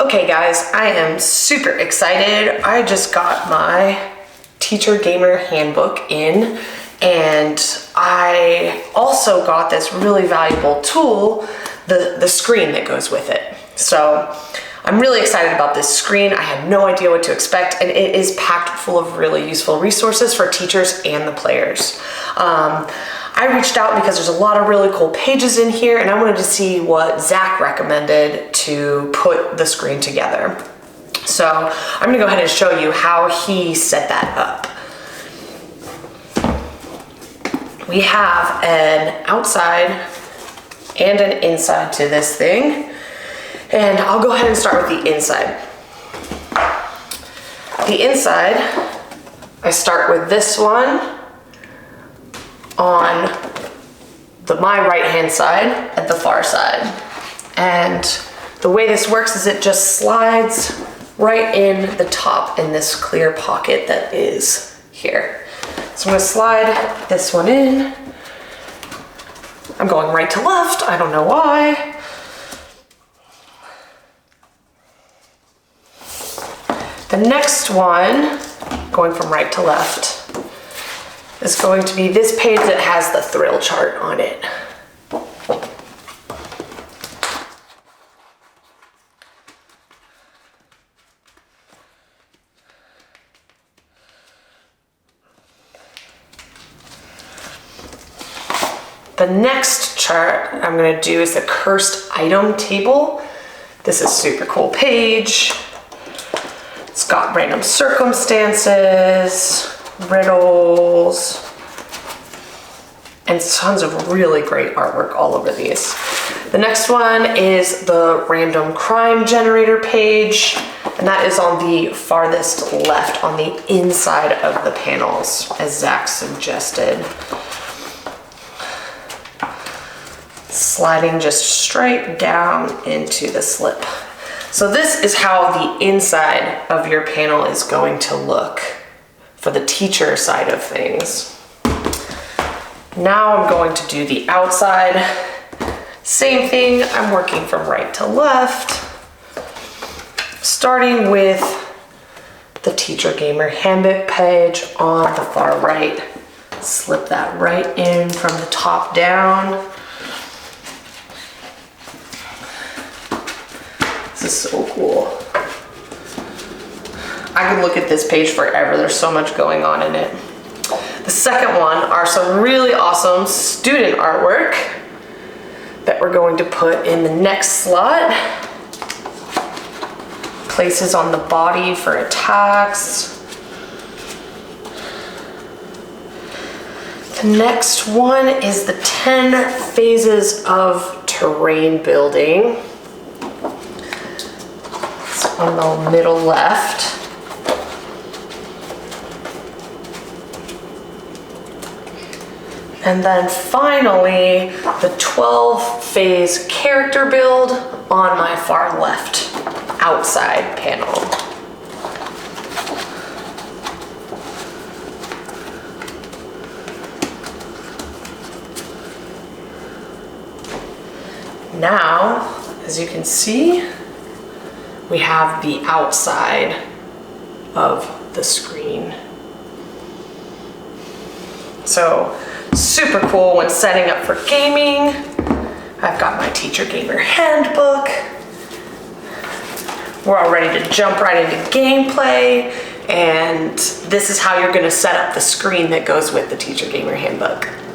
Okay guys, I am super excited. I just got my Teacher-Gamer Handbook in, and I also got this really valuable tool, the screen that goes with it. So I'm really excited about this screen. I had no idea what to expect, and it is packed full of really useful resources for teachers and the players. I reached out because there's a lot of really cool pages in here, and I wanted to see what Zach recommended to put the screen together. So I'm gonna go ahead and show you how he set that up. We have an outside and an inside to this thing, and I'll go ahead and start with the inside. The inside, I start with this one on my right hand side at the far side. And the way this works is it just slides right in the top in this clear pocket that is here. So I'm gonna slide this one in. I'm going right to left, I don't know why. The next one, going from right to left, is going to be this page that has the thrill chart on it. The next chart I'm going to do is the cursed item table. This is a super cool page. It's got random circumstances, riddles, and tons of really great artwork all over these. The next one is the random crime generator page, and that is on the farthest left on the inside of the panels, as Zach suggested. Sliding just straight down into the slip. So this is how the inside of your panel is going to look for the teacher side of things. Now I'm going to do the outside. Same thing, I'm working from right to left, starting with the Teacher-Gamer Handbook page on the far right. Slip that right in from the top down. This is so cool. I could look at this page forever. There's so much going on in it. The second one are some really awesome student artwork that we're going to put in the next slot. Places on the body for attacks. The next one is the 10 phases of terrain building. It's on the middle left. And then finally, the 12-phase character build on my far left outside panel. Now, as you can see, we have the outside of the screen. So, super cool when setting up for gaming. I've got my Teacher-Gamer Handbook. We're all ready to jump right into gameplay, and this is how you're going to set up the screen that goes with the Teacher-Gamer Handbook.